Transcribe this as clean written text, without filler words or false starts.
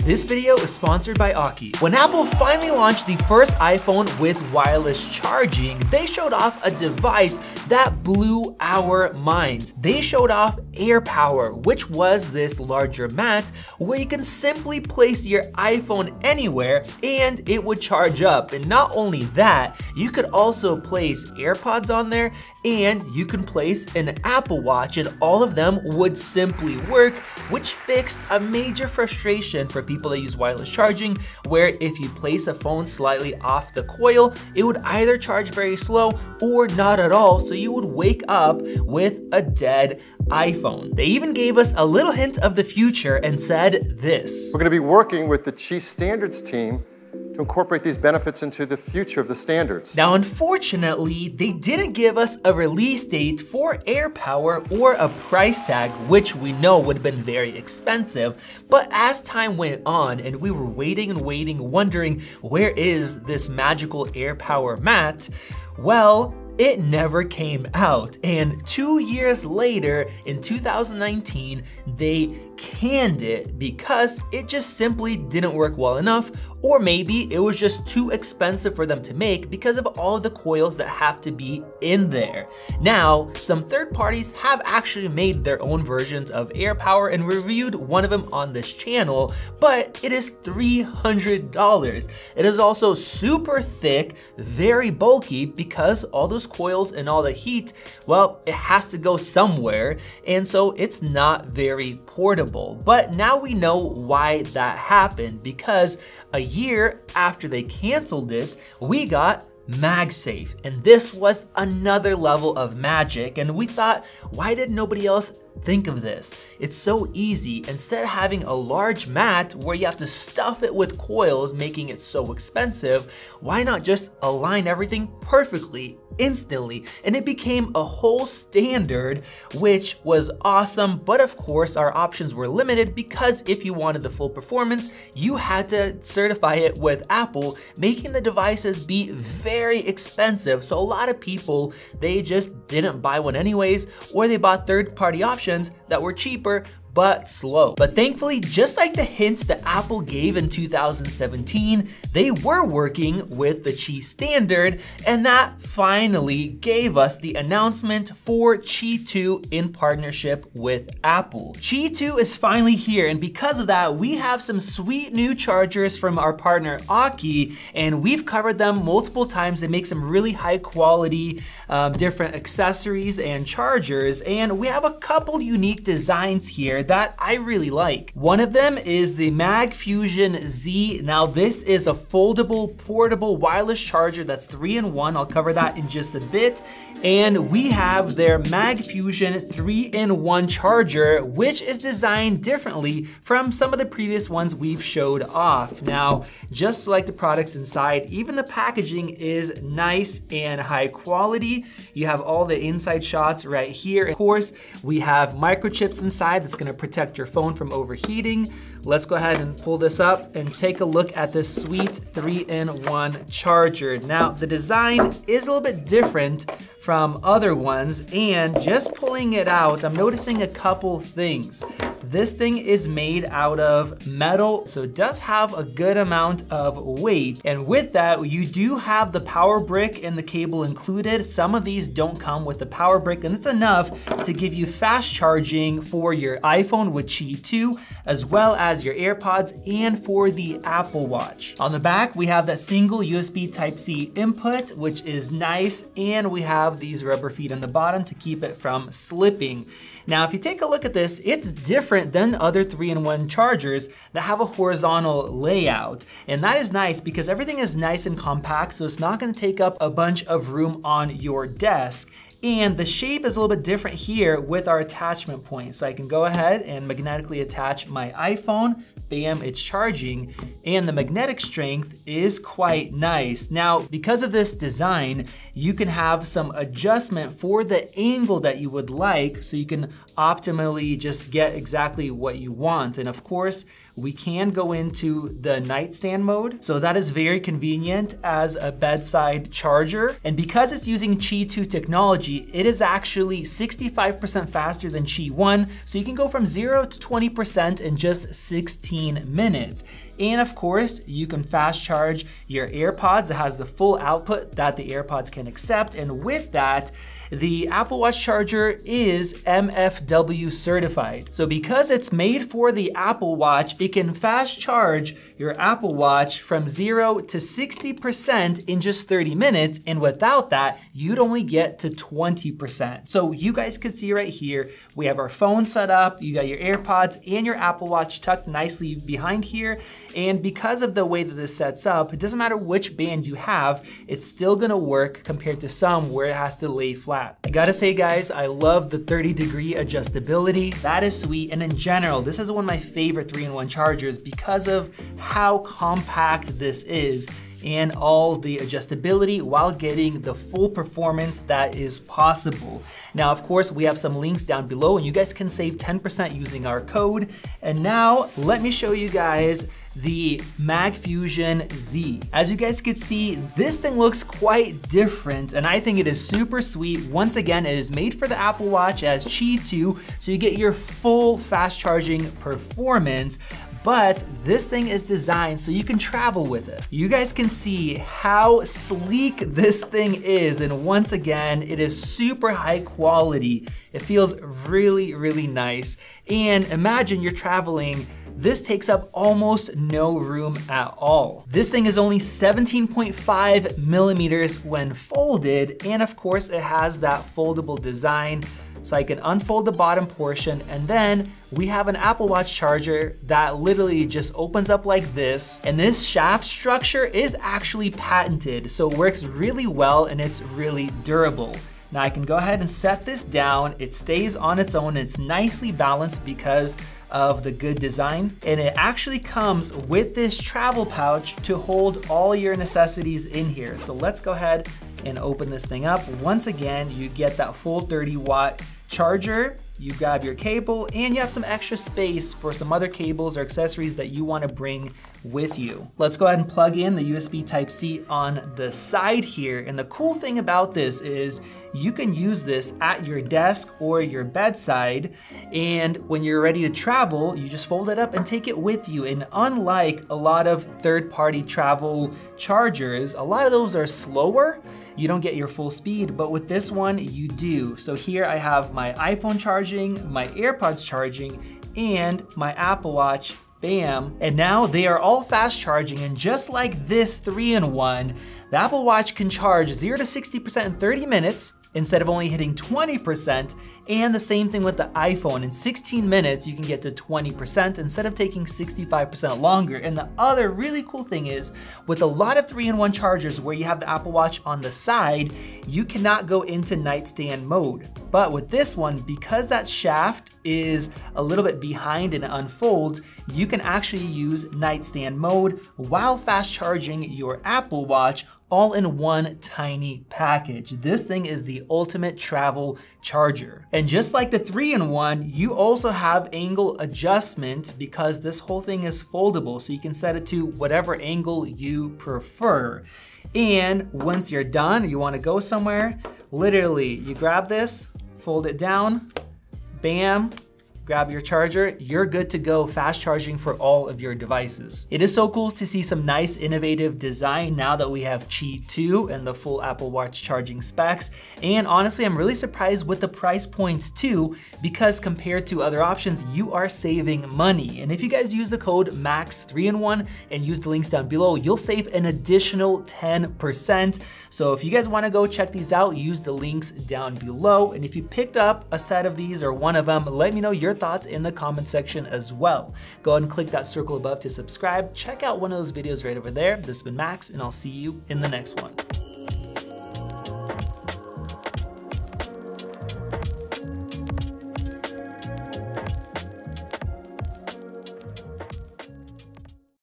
This video is sponsored by Aukey. When Apple finally launched the first iPhone with wireless charging, they showed off a device that blew our minds. They showed off AirPower, which was this larger mat where you can simply place your iPhone anywhere and it would charge up. And not only that, you could also place AirPods on there and you can place an Apple Watch, and all of them would simply work, which fixed a major frustration for people that use wireless charging, where if you place a phone slightly off the coil, it would either charge very slow or not at all, so you would wake up with a dead iPhone. They even gave us a little hint of the future and said this. We're going to be working with the Qi Standards team to incorporate these benefits into the future of the standards. Now, unfortunately, they didn't give us a release date for AirPower or a price tag, which we know would have been very expensive. But as time went on and we were waiting and waiting, wondering where is this magical AirPower mat, well, it never came out. And 2 years later, in 2019, they canned it because it just simply didn't work well enough, or maybe it was just too expensive for them to make because of all of the coils that have to be in there. Now, some third parties have actually made their own versions of AirPower and reviewed one of them on this channel, but it is $300. It is also super thick, very bulky, because all those coils and all the heat, well, it has to go somewhere, and so it's not very portable. But now we know why that happened, because a year after they canceled it, we got MagSafe, and this was another level of magic, and we thought, why did nobody else think of this? It's so easy. Instead of having a large mat where you have to stuff it with coils, making it so expensive, why not just align everything perfectly, instantly? And it became a whole standard, which was awesome. But of course, our options were limited because if you wanted the full performance, you had to certify it with Apple, making the devices be very expensive. So a lot of people, they just didn't buy one anyways, or they bought third-party options that were cheaper but slow. But thankfully, just like the hint that Apple gave in 2017, they were working with the Qi standard, and that finally gave us the announcement for Qi 2 in partnership with Apple. Qi 2 is finally here, and because of that, we have some sweet new chargers from our partner Aukey, and we've covered them multiple times. They make some really high quality different accessories and chargers, and we have a couple unique designs here that I really like. One of them is the MagFusion Z. Now this is a foldable, portable, wireless charger that's 3-in-1. I'll cover that in just a bit. And we have their MagFusion 3-in-1 charger, which is designed differently from some of the previous ones we've showed off. Now, just like the products inside, even the packaging is nice and high quality. You have all the inside shots right here. Of course, we have microchips inside that's gonna protect your phone from overheating. Let's go ahead and pull this up and take a look at this sweet 3-in-1 charger. Now, the design is a little bit different from other ones, and just pulling it out, I'm noticing a couple things. This thing is made out of metal, so it does have a good amount of weight. And with that, you do have the power brick and the cable included. Some of these don't come with the power brick, and it's enough to give you fast charging for your iPhone with Qi 2, as well as your AirPods and for the Apple Watch. On the back, we have that single USB Type-C input, which is nice, and we have these rubber feet on the bottom to keep it from slipping. Now, if you take a look at this, it's different than other 3-in-1 chargers that have a horizontal layout. And that is nice because everything is nice and compact, so it's not gonna take up a bunch of room on your desk. And the shape is a little bit different here with our attachment point. So I can go ahead and magnetically attach my iPhone. Bam, it's charging, and the magnetic strength is quite nice. Now, because of this design, you can have some adjustment for the angle that you would like, so you can optimally just get exactly what you want. And of course, we can go into the nightstand mode. So that is very convenient as a bedside charger. And because it's using Qi 2 technology, it is actually 65% faster than Qi 1. So you can go from 0 to 20% in just 16 minutes. And of course, you can fast charge your AirPods. It has the full output that the AirPods can accept. And with that, the Apple Watch charger is MFW certified. So because it's made for the Apple Watch, it can fast charge your Apple Watch from 0 to 60% in just 30 minutes. And without that, you'd only get to 20%. So you guys could see right here, we have our phone set up, you got your AirPods and your Apple Watch tucked nicely behind here. And because of the way that this sets up, it doesn't matter which band you have, it's still gonna work compared to some where it has to lay flat. I gotta say guys, I love the 30-degree adjustability. That is sweet. And in general, this is one of my favorite 3-in-1 chargers because of how compact this is and all the adjustability while getting the full performance that is possible. Now, of course, we have some links down below and you guys can save 10% using our code. And now let me show you guys the MagFusion Z. As you guys can see, this thing looks quite different and I think it is super sweet. Once again, it is made for the Apple Watch as Qi 2, so you get your full fast charging performance. But this thing is designed so you can travel with it. You guys can see how sleek this thing is. And once again, it is super high quality. It feels really, really nice. And imagine you're traveling, this takes up almost no room at all. This thing is only 17.5 millimeters when folded. And of course it has that foldable design. So I can unfold the bottom portion and then we have an Apple Watch charger that literally just opens up like this. And this shaft structure is actually patented. So it works really well and it's really durable. Now I can go ahead and set this down. It stays on its own. It's nicely balanced because of the good design. And it actually comes with this travel pouch to hold all your necessities in here. So let's go ahead and open this thing up. Once again, you get that full 30-watt charger, you grab your cable, and you have some extra space for some other cables or accessories that you want to bring with you. Let's go ahead and plug in the USB Type-C on the side here. And the cool thing about this is you can use this at your desk or your bedside. And when you're ready to travel, you just fold it up and take it with you. And unlike a lot of third-party travel chargers, a lot of those are slower. You don't get your full speed, but with this one, you do. So here I have my iPhone charging, my AirPods charging, and my Apple Watch, bam. And now they are all fast charging, and just like this 3-in-1, the Apple Watch can charge 0 to 60% in 30 minutes, instead of only hitting 20%, and the same thing with the iPhone. In 16 minutes, you can get to 20% instead of taking 65% longer. And the other really cool thing is, with a lot of 3-in-1 chargers where you have the Apple Watch on the side, you cannot go into nightstand mode. But with this one, because that shaft is a little bit behind and it unfolds, you can actually use nightstand mode while fast charging your Apple Watch all in one tiny package. This thing is the ultimate travel charger. And just like the 3-in-1, you also have angle adjustment because this whole thing is foldable, so you can set it to whatever angle you prefer. And once you're done, you want to go somewhere, literally you grab this, fold it down, bam, grab your charger, you're good to go, fast charging for all of your devices. It is so cool to see some nice innovative design now that we have Qi 2 and the full Apple Watch charging specs. And honestly, I'm really surprised with the price points too, because compared to other options, you are saving money. And if you guys use the code MAX3-in-1 and use the links down below, you'll save an additional 10%. So if you guys wanna go check these out, use the links down below. And if you picked up a set of these or one of them, let me know your thoughts in the comment section as well. Go ahead and click that circle above to subscribe. Check out one of those videos right over there. This has been Max, and I'll see you in the next one.